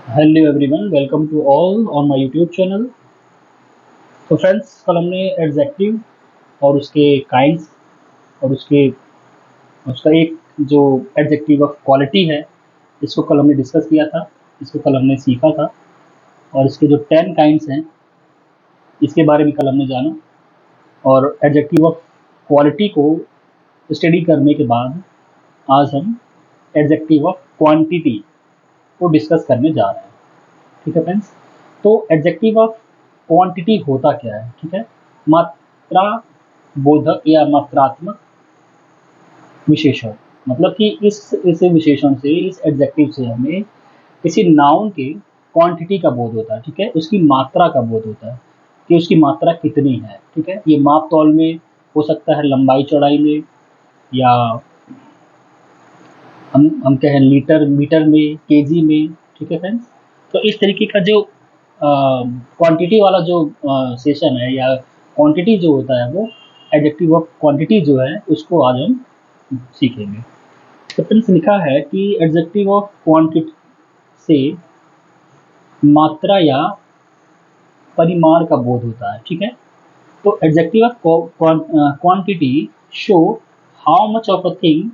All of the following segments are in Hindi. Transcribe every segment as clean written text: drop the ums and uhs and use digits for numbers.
Hello everyone, welcome to all on my YouTube channel. तो फ्रेंड्स, कल हमने एडजेक्टिव और उसके काइंड्स और उसके उसका एक जो एडजेक्टिव ऑफ क्वालिटी है, इसको कल हमने डिस्कस किया था। इसको कल हमने सीखा था और इसके जो 10 काइंड्स हैं, इसके बारे में कल हमने जाना। और एडजेक्टिव ऑफ क्वालिटी को स्टडी करने के बाद आज हम एडजेक्टिव ऑफ क्वांटिटी को डिस्कस करने जा रहे हैं। ठीक है फ्रेंड्स। तो एडजेक्टिव ऑफ क्वांटिटी होता क्या है? ठीक है, मात्रा बोधक या मात्रात्मक विशेषण। मतलब कि इस विशेषण से, इस एडजेक्टिव से हमें किसी नाउन के क्वांटिटी का बोध होता है। ठीक है, उसकी मात्रा का बोध होता है कि उसकी मात्रा कितनी है। ठीक है, ये माप तौल में हो सकता है, लंबाई चौड़ाई में, या हम कहें लीटर मीटर में, केजी में। ठीक है फ्रेंड्स। तो इस तरीके का जो क्वांटिटी वाला जो सेशन है, या क्वांटिटी जो होता है, वो एडजेक्टिव ऑफ क्वांटिटी जो है, उसको आज हम सीखेंगे। तो फ्रेंड्स, लिखा है कि एडजेक्टिव ऑफ क्वांटिटी से मात्रा या परिमाण का बोध होता है। ठीक है, तो adjective of quantity show how much of a thing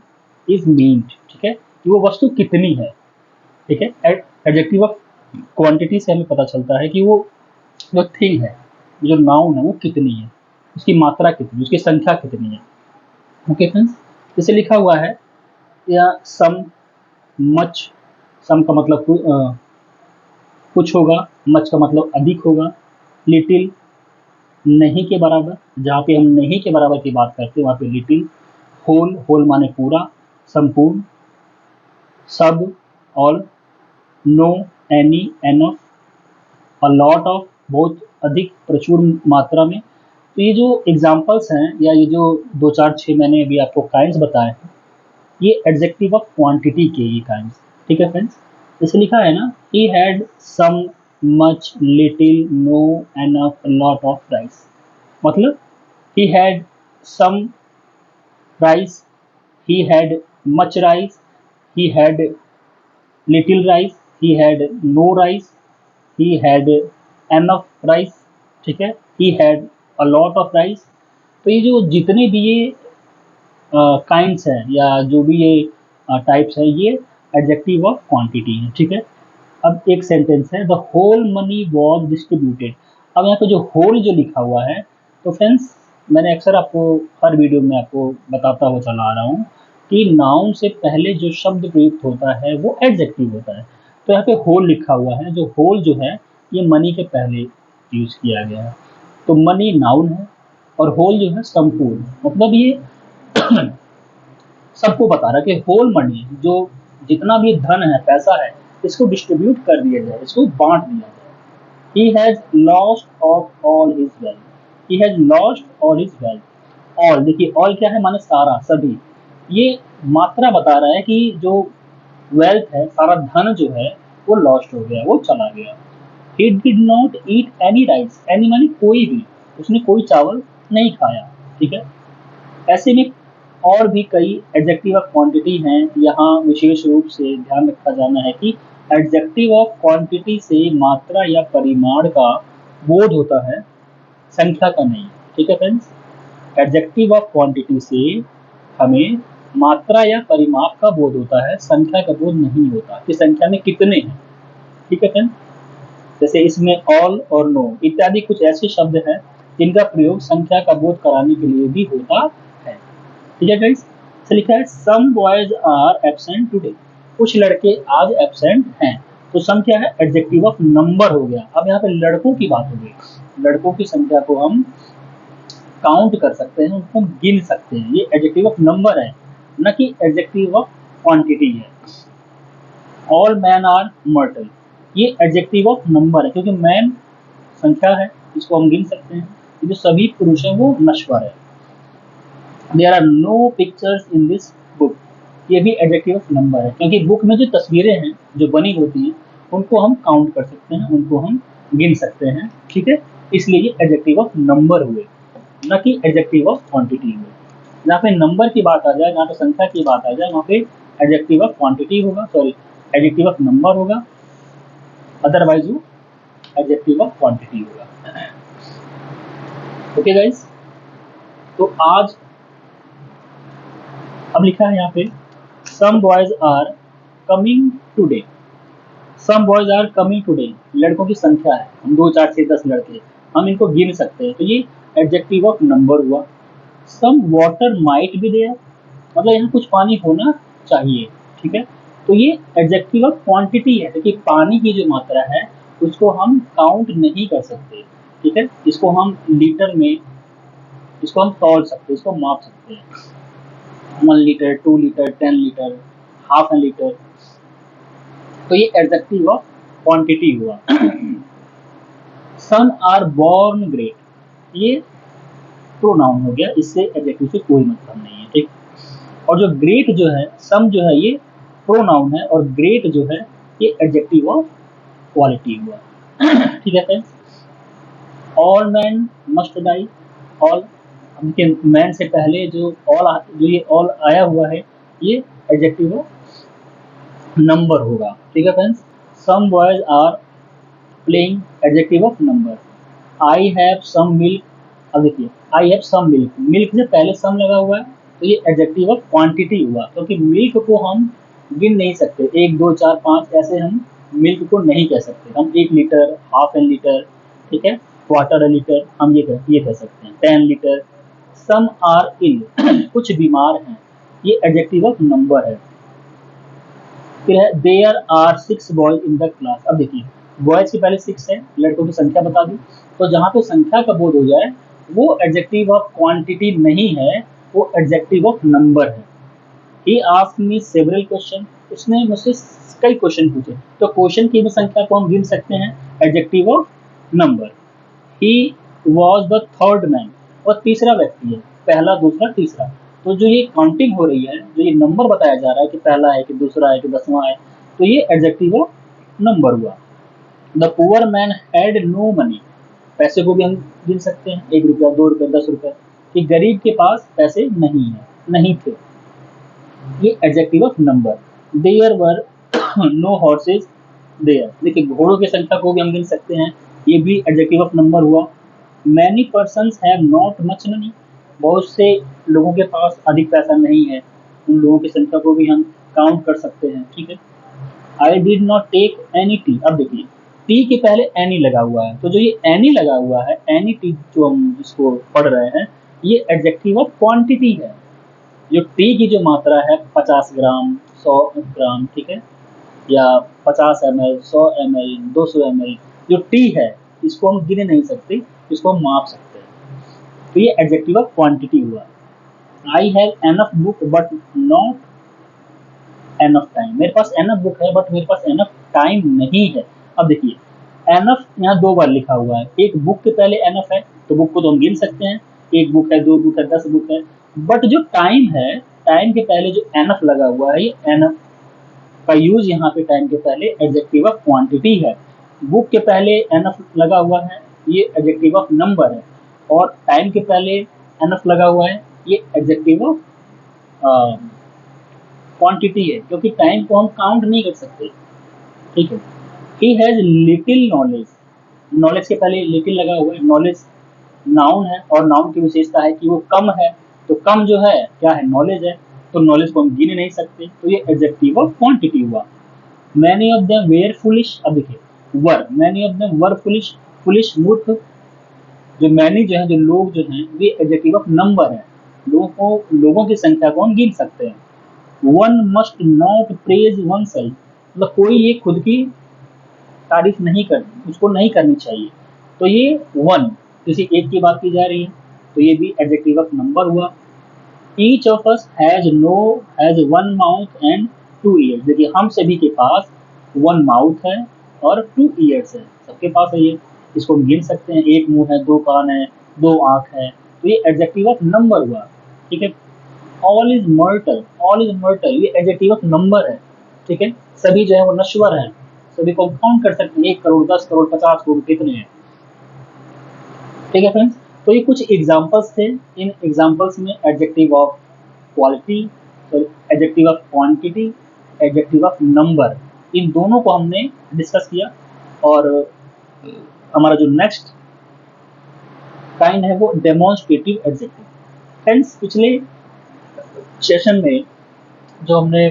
is meant. ठीक है, कि वो वस्तु कितनी है। ठीक है, एडजेक्टिव ऑफ क्वांटिटी से हमें पता चलता है कि वो जो थिंग है, जो नाउन है, वो कितनी है, उसकी मात्रा कितनी, उसकी संख्या कितनी है। ओके फ्रेंड्स, जैसे लिखा हुआ है, या सम, मच। सम का मतलब कुछ होगा, मच का मतलब अधिक होगा, लिटिल नहीं के बराबर, जहाँ पे हम नहीं के बराबर की बात करते हैं वहाँ पे लिटिल। होल, होल माने पूरा, संपूर्ण। सब, all. No, any, enough. A lot of, बहुत अधिक, प्रचुर मात्रा में। तो ये जो एग्जाम्पल्स हैं, या ये जो दो चार छः मैंने अभी आपको काइंड्स बताए हैं, ये एडजेक्टिव ऑफ क्वांटिटी के ये काइंड्स। ठीक है फ्रेंड्स, जैसे लिखा है ना, he had some, much, little, no, enough, lot of rice. मतलब he had some rice, he had much rice, he had little rice, he had no rice, he had enough rice। ठीक है, he had a lot of rice। तो ये जो जितने भी ये काइंड्स हैं, या जो भी ये टाइप्स हैं, ये एडजेक्टिव ऑफ क्वांटिटी है। ठीक है, अब एक सेंटेंस है, the whole money was distributed. अब यहाँ पे जो होल जो लिखा हुआ है, तो फ्रेंड्स, मैंने अक्सर आपको हर वीडियो में आपको बताता हुआ चला आ रहा हूँ कि नाउन से पहले जो शब्द प्रयुक्त होता है वो एडजेक्टिव होता है। तो यहाँ पे होल लिखा हुआ है, जो होल जो है, ये मनी के पहले यूज किया गया है। तो मनी नाउन है और होल जो है संपूर्ण। मतलब ये सबको बता रहा है कि होल मनी, जो जितना भी धन है, पैसा है, इसको डिस्ट्रीब्यूट कर दिया जाए, इसको बांट दिया जाए। He has lost of all his wealth. He has lost all his wealth. All, देखिए all क्या है, माने सारा, सभी। ये मात्रा बता रहा है कि जो वेल्थ है, सारा धन जो है, वो लॉस्ट हो गया, वो चला गया। He did not eat any rice. Any माने कोई भी, उसने कोई चावल नहीं खाया। ठीक है, ऐसे में और भी कई एडजेक्टिव ऑफ क्वांटिटी हैं। यहाँ विशेष रूप से ध्यान रखा जाना है कि एडजेक्टिव ऑफ क्वांटिटी से मात्रा या परिमाण का बोध होता है, संख्या का नहीं। ठीक है फ्रेंड्स, एडजेक्टिव ऑफ क्वांटिटी से हमें मात्रा या परिमाप का बोध होता है, संख्या का बोध नहीं होता कि संख्या में कितने हैं। ठीक है फ्रेंड्स, जैसे इसमें ऑल और नो इत्यादि कुछ ऐसे शब्द हैं जिनका प्रयोग संख्या का बोध कराने के लिए भी होता है। ठीक है गाइस, तो लिखा है some boys are absent today. कुछ लड़के आज एब्सेंट हैं। तो सम क्या है, एडजेक्टिव ऑफ नंबर हो गया। अब यहाँ पे लड़कों की बात हो गई, लड़कों की संख्या को हम काउंट कर सकते हैं, उनको गिन सकते हैं। ये एडजेक्टिव ऑफ नंबर है, न कि एडजेक्टिव ऑफ क्वांटिटी है। ऑल मैन आर मॉर्टल, ये एडजेक्टिव ऑफ नंबर है, क्योंकि मैन संख्या है, इसको हम गिन सकते हैं। जो सभी पुरुष हैं वो नश्वर है। There are no pictures in this book, ये भी एडजेक्टिव ऑफ नंबर है, क्योंकि बुक में जो तस्वीरें हैं, जो बनी होती हैं, उनको हम काउंट कर सकते हैं, उनको हम गिन सकते हैं। ठीक है, इसलिए ये एडजेक्टिव ऑफ नंबर हुए, न कि एडजेक्टिव ऑफ क्वांटिटी हुए। जहाँ पे नंबर की बात आ जाए, जहाँ पे संख्या की बात आ जाए, वहाँ पे एडजेक्टिव ऑफ क्वांटिटी होगा, सॉरी, एडजेक्टिव ऑफ नंबर होगा। अदरवाइज वो एडजेक्टिव ऑफ क्वांटिटी होगा। ओके गाइस, तो आज अब लिखा है यहाँ पे some boys are coming today. Some boys are coming today, लड़कों की संख्या है, हम 2 4 6 10 लड़के, हम इनको गिन सकते हैं, तो ये एडजेक्टिव ऑफ नंबर हुआ। Some water might be there, मतलब यहाँ कुछ पानी होना चाहिए, ठीक है, तो ये एडजेक्टिव ऑफ क्वांटिटी है, क्योंकि पानी की जो मात्रा है उसको हम काउंट नहीं कर सकते, ठीक है, इसको हम लीटर में, इसको हम तौल सकते हैं, इसको माप सकते हैं, 1 litre, 2 litre, 10 litre, half an litre, तो ये एडजेक्टिव ऑफ क्वांटिटी हुआ। सन आर बॉर्न ग्रेट, ये प्रोनाउन हो गया, इससे एडजेक्टिव से कोई मतलब नहीं है, ठीक। और जो ग्रेट जो है, सम जो है ये प्रोनाउन है, और ग्रेट जो है ये एडजेक्टिव ऑफ क्वालिटी हुआ। ठीक है friends, all man must die, all, देखिए मैन से पहले जो ऑल, जो ये ऑल आया हुआ है ये एडजेक्टिव ऑफ नंबर होगा, ठीक है friends. Some boys are playing, adjective of number. I have some milk, अब देखिए I have some milk, milk से पहले सम लगा हुआ है, तो ये एडजेक्टिव ऑफ क्वांटिटी हुआ, क्योंकि मिल्क को हम गिन नहीं सकते, 1 2 4 5 ऐसे हम मिल्क को नहीं कह सकते, हम 1 लीटर, हाफ एन लीटर, ठीक है, क्वार्टर ए लीटर, हम ये कह सकते हैं, 10 लीटर। सम आर इल, कुछ बीमार हैं, ये एडजेक्टिव ऑफ नंबर है। फिर है there are 6 boys in the class, अब देखिए बॉयज के पहले 6 है, लड़कों की संख्या बता दी, तो जहाँ पे संख्या का बोध हो जाए वो एडजेक्टिव ऑफ क्वांटिटी नहीं है, वो एडजेक्टिव ऑफ नंबर है। He asked me several question, उसने मुझसे कई क्वेश्चन पूछे, तो क्वेश्चन की भी संख्या को हम गिन सकते हैं, adjective of number. He was the third man, और तीसरा व्यक्ति है, पहला दूसरा तीसरा, तो जो ये काउंटिंग हो रही है, जो ये नंबर बताया जा रहा है कि पहला है कि दूसरा है कि 10वां है, तो ये एडजेक्टिव ऑफ नंबर हुआ। The poor man had no money, पैसे को भी हम गिन सकते हैं, 1 रुपया, 2 रुपये, 10 रुपये, कि गरीब के पास पैसे नहीं है, नहीं थे, ये adjective of number. There were no horses there, देखिए घोड़ों की संख्या को भी हम गिन सकते हैं, ये भी एडजेक्टिव ऑफ नंबर हुआ। Many persons have not much money, बहुत से लोगों के पास अधिक पैसा नहीं है, उन लोगों की संख्या को भी हम काउंट कर सकते हैं, ठीक है। I did not take any tea, अब देखिए टी के पहले एनी लगा हुआ है, तो जो ये एनी लगा हुआ है, एनी टी जो हम जिसको पढ़ रहे हैं, ये एडजेक्टिव ऑफ क्वांटिटी है। जो टी की जो मात्रा है 50 ग्राम, 100 ग्राम, ठीक है, या 50 ml, 100 ml, 200 ml, जो टी है इसको हम गिन नहीं सकते, इसको हम माप सकते हैं, तो ये एडजेक्टिव ऑफ क्वांटिटी हुआ। I have enough book but not enough time, मेरे पास एनफ बुक है बट मेरे पास एनफ टाइम नहीं है। अब देखिए एनफ यहाँ 2 बार लिखा हुआ है, एक बुक के पहले एनफ है, तो बुक को तो हम गिन सकते हैं, 1 बुक है, 2 बुक है, 10 बुक है, बट जो टाइम है, टाइम के पहले जो एनफ लगा हुआ है, ये एनफ का यूज यहाँ पे टाइम के पहले एडजेक्टिव ऑफ क्वांटिटी है। बुक के पहले एनफ लगा हुआ है, ये एडजेक्टिव ऑफ नंबर है, और टाइम के पहले एनफ लगा हुआ है, ये एडजेक्टिव ऑफ क्वांटिटी है, क्योंकि टाइम को हम काउंट नहीं कर सकते, ठीक है। He has little knowledge, knowledge के पहले लिटिल लगा हुआ है, नॉलेज नाउन है, और नाउन की विशेषता है कि वो कम है, तो कम जो है क्या है, नॉलेज है, तो नॉलेज को हम गिन नहीं सकते, तो ये एडजेक्टिव ऑफ क्वांटिटी हुआ। Many of them were foolish, अब देखिए were, many of them were foolish, foolish मूर्ख, जो मैनी जो है, जो लोग जो हैं, ये एडजेक्टिव ऑफ नंबर है, लोगों की संख्या को हम गिन सकते हैं। One must not praise one self, मतलब कोई ये खुद की तारीफ नहीं करनी, उसको नहीं करनी चाहिए, तो ये वन, किसी एक की बात की जा रही है, तो ये भी एडजेक्टिव ऑफ नंबर हुआ। Each of us has one mouth and 2 years, देखिए हम सभी के पास 1 माउथ है और 2 ईयर्स है, सबके पास है ये, इसको हम गिन सकते हैं, 1 मुंह है, 2 कान है, 2 आंख है, तो ये एडजेक्टिव ऑफ नंबर हुआ, ठीक है। All is myrtle, all is myrtle, ये एडजेक्टिव ऑफ नंबर है, ठीक है, सभी जो है वो नश्वर है, सभी को काउंट कर सकते हैं, 1 करोड़, 10 करोड़, 50 करोड़, कितने हैं, ठीक है फ्रेंड्स। तो ये कुछ एग्जांपल्स थे, इन एग्जांपल्स में adjective of quality, adjective of quantity, adjective of number, इन दोनों को हमने डिस्कस किया। और हमारा जो नेक्स्ट काइंड है वो डेमोन्स्ट्रेटिव एडजेक्टिव। फ्रेंड्स, पिछले सेशन में जो हमने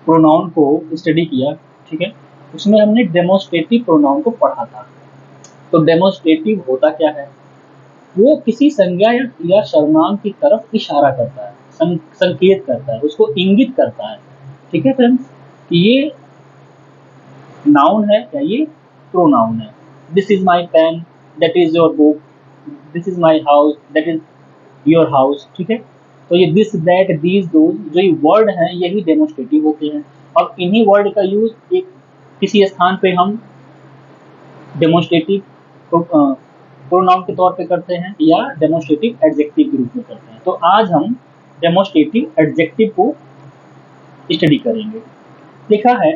प्रोनाउन को स्टडी किया, ठीक है, उसमें हमने डेमोन्स्ट्रेटिव प्रोनाउन को पढ़ा था। तो डेमोन्स्ट्रेटिव होता क्या है? वो किसी संज्ञा या सर्वनाम की तरफ इशारा करता है, संकेत करता है, उसको इंगित करता है। ठीक है फ्रेंड्स, कि ये नाउन है या ये प्रोनाउन है। This is my pen, that is your book, this is my house, that is your house. ठीक है, तो ये दिस दैट दीज दोज जो ये वर्ड हैं यही डेमोन्स्ट्रेटिव होते हैं। अब इन्हीं वर्ड का यूज एक किसी स्थान पे हम डेमोन्स्ट्रेटिव प्रोनाउन के तौर पे करते हैं या डेमोन्स्ट्रेटिव एडजेक्टिव के रूप में करते हैं। तो आज हम डेमोन्स्ट्रेटिव एडजेक्टिव को स्टडी करेंगे। लिखा है,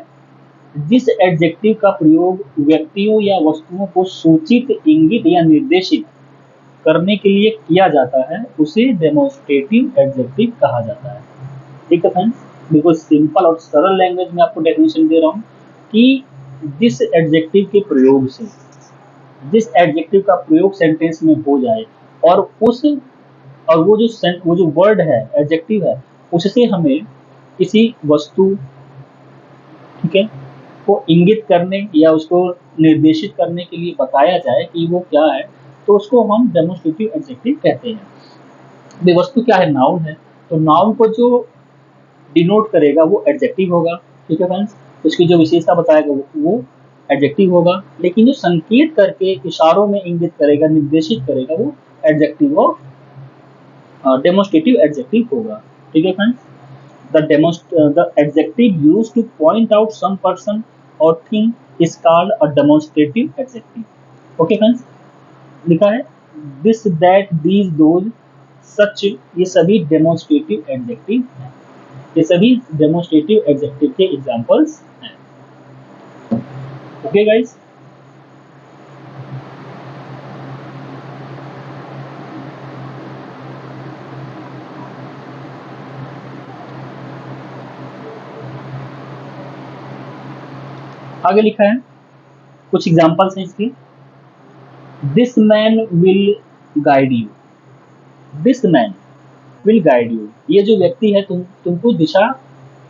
जिस एडजेक्टिव का प्रयोग व्यक्तियों या वस्तुओं को सूचित, इंगित या निर्देशित करने के लिए किया जाता है उसे डेमोन्स्ट्रेटिव एडजेक्टिव कहा जाता है। ठीक है फ्रेंड्स, बिल्कुल सिंपल और सरल लैंग्वेज में आपको डेफिनेशन दे रहा हूँ कि जिस एडजेक्टिव के प्रयोग से, जिस एडजेक्टिव का प्रयोग सेंटेंस में हो जाए और उस और वो जो वर्ड है, एडजेक्टिव है, उससे हमें किसी वस्तु, ठीक है, को इंगित करने या उसको निर्देशित करने के लिए बताया जाए कि वो क्या है, तो उसको हम डेमोन्स्ट्रेटिव एडजेक्टिव कहते हैं। वस्तु क्या है? नाउन है। तो नाउन को जो डिनोट करेगा वो एडजेक्टिव होगा। ठीक है फ्रेंड्स, उसकी जो विशेषता बताएगा वो एडजेक्टिव होगा, लेकिन जो संकेत करके इशारों में इंगित करेगा, निर्देशित करेगा, वो एडजेक्टिव और डेमोन्स्ट्रेटिव एडजेक्टिव होगा। ठीक है friends, the adjective used to point out some person or thing is called a demonstrative adjective. Okay friends, लिखा है this, that, these, those, such, ये सभी डेमोन्स्ट्रेटिव एडजेक्टिव हैं। ये सभी डेमोन्स्ट्रेटिव एडजेक्टिव के एग्जांपल्स हैं। ओके गाइस, आगे लिखा है, कुछ एग्जांपल्स हैं इसके। This man will guide you, this man will guide you, ये जो व्यक्ति है तुमको दिशा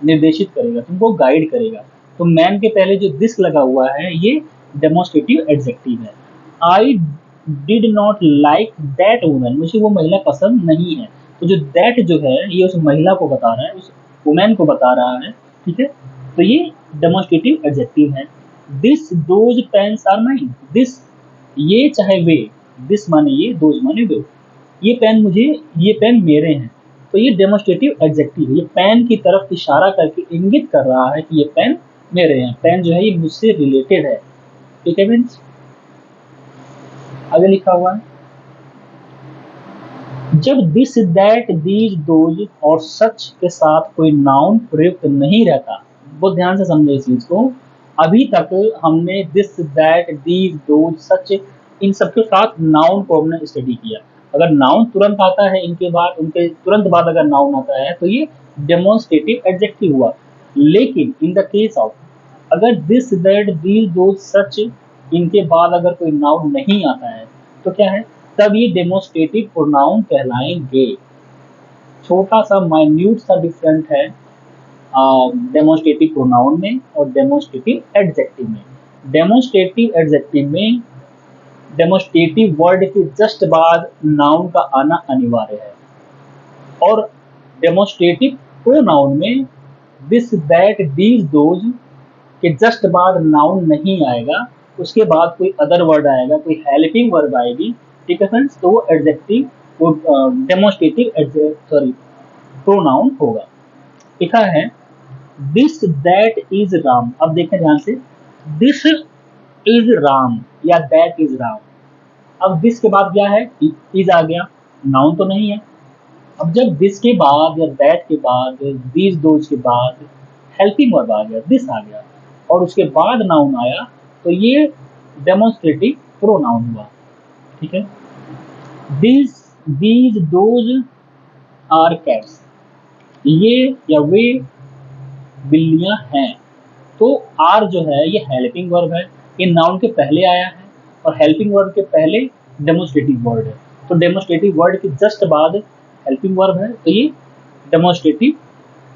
निर्देशित करेगा, तुमको गाइड करेगा। तो मैन के पहले जो दिस लगा हुआ है ये डेमोन्स्ट्रेटिव एडजेक्टिव है। I did not like that women, मुझे वो महिला पसंद नहीं है। तो जो दैट जो है ये उस महिला को बता रहा है, उस वुमेन को बता रहा है। ठीक है, तो ये डेमोन्स्ट्रेटिव एडजेक्टिव है। This those pens are mine, this ये चाहे वे, दिस माने ये, दोज माने वे, ये पेन मेरे हैं। तो ये डेमोन्स्ट्रेटिव एडजेक्टिव है, ये पेन की तरफ इशारा करके इंगित कर रहा है कि ये पेन मेरे हैं, पेन जो है ये मुझसे रिलेटेड है। ठीक है फ्रेंड्स, आगे लिखा हुआ है, जब दिस, दैट, दीज, दोज और सच के साथ कोई नाउन प्रयुक्त नहीं रहता, बहुत ध्यान से समझे इस चीज को। अभी तक हमने दिस, दैट, दीज, दोज, सच, इन सबके साथ नाउन को हमने स्टडी किया। अगर नाउन तुरंत आता है इनके बाद, उनके तुरंत बाद अगर नाउन आता है तो ये डेमोन्स्ट्रेटिव एडजेक्टिव हुआ। लेकिन इन द केस ऑफ, अगर दिस, दैट, दीज, दोज, सच इनके बाद अगर कोई नाउन नहीं आता है तो क्या है? तब ये डेमोन्स्ट्रेटिव प्रोनाउन कहलाएंगे। छोटा सा माइन्यूट सा डिफरेंट है डेमोन्स्ट्रेटिव प्रोनाउन में और डेमोन्स्ट्रेटिव एडजेक्टिव में। डेमोन्स्ट्रेटिव एडजेक्टिव में डेमोन्स्ट्रेटिव वर्ड के जस्ट बाद नाउन का आना अनिवार्य है, और डेमोन्स्ट्रेटिव प्रोनाउन में दिस, दैट, दीज, दोज के जस्ट बाद नाउन नहीं आएगा, उसके बाद कोई अदर वर्ड आएगा, कोई हेल्पिंग वर्ब आएगी। ठीक है फ्रेंड्स, तो वो एडजेक्टिव, वो डेमोन्स्ट्रेटिव प्रोनाउन होगा। लिखा है, दिस, दैट इज राम। अब देखें ध्यान से, दिस इज राम या दैट इज राम। अब दिस के बाद क्या है? इज आ गया, नाउन तो नहीं है। अब जब दिस के बाद या दैट के बाद, दीज, दोज के बाद हेल्पिंग वर्ब आ गया, दिस आ गया, और उसके बाद नाउन आया, तो ये डेमोन्स्ट्रेटिव प्रोनाउन हुआ। ठीक है, this, these, those are cats, ये या वे बिल्लियां हैं। तो आर जो है ये हेल्पिंग वर्ब है, ये नाउन के पहले आया है और हेल्पिंग वर्ब के पहले डेमोस्ट्रेटिव वर्ड है। तो डेमोस्ट्रेटिव वर्ड के जस्ट बाद हेल्पिंग वर्ब है, तो ये डेमोस्ट्रेटिव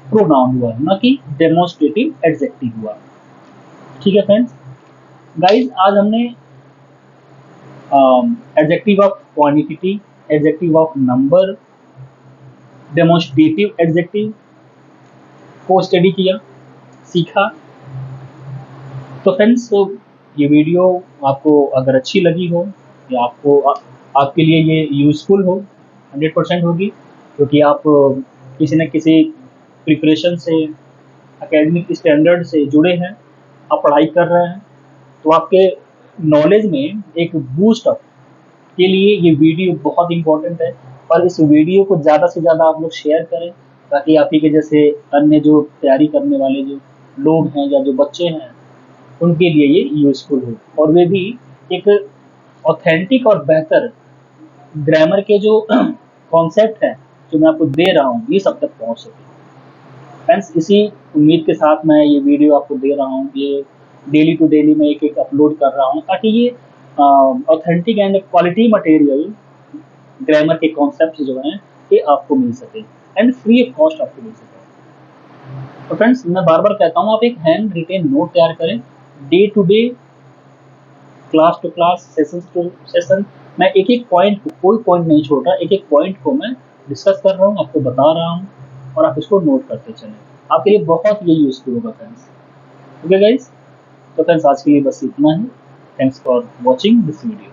प्रोनाउन हुआ, ना कि डेमोस्ट्रेटिव एडजेक्टिव हुआ। ठीक है फ्रेंड्स, गाइस आज हमने adjective of quantity, adjective of number, demonstrative adjective को स्टडी किया, सीखा। तो फ्रेंड्स, ये वीडियो आपको अगर अच्छी लगी हो या आपके लिए ये यूज़फुल हो, 100% होगी, क्योंकि आप किसी न किसी प्रिपरेशन से, एकेडमिक स्टैंडर्ड से जुड़े हैं, आप पढ़ाई कर रहे हैं, तो आपके नॉलेज में एक बूस्ट अप के लिए ये वीडियो बहुत इंपॉर्टेंट है। और इस वीडियो को ज़्यादा से ज़्यादा आप लोग शेयर करें, ताकि आप ही के जैसे अन्य जो तैयारी करने वाले जो लोग हैं या जो बच्चे हैं, उनके लिए ये यूज़फुल हो, और वे भी एक ऑथेंटिक और बेहतर ग्रामर के जो कॉन्सेप्ट हैं जो मैं आपको दे रहा हूँ, ये सब तक पहुँच सके। फ्रेंड्स, इसी उम्मीद के साथ मैं ये वीडियो आपको दे रहा हूँ, ये डेली टू डेली मैं एक अपलोड कर रहा हूँ, ताकि ये authentic and quality material grammar के कॉन्सेप्ट जो हैं ये आपको मिल सके एंड फ्री ऑफ कॉस्ट आपको मिल सके। तो फ्रेंड्स, मैं बार बार कहता हूँ, आप एक हैंड रिटेन नोट तैयार करें, day to day, class to class, session to session. मैं एक एक पॉइंट, कोई पॉइंट नहीं छोड़ रहा, एक एक पॉइंट को मैं डिस्कस कर रहा हूँ, आपको बता रहा हूँ, और आप इसको नोट करते चलें। आपके लिए बहुत ये यूजफुल होगा फ्रेंड्स। ओके गाइस, तो फ्रेंड्स आज के लिए बस इतना ही। Thanks for watching this video.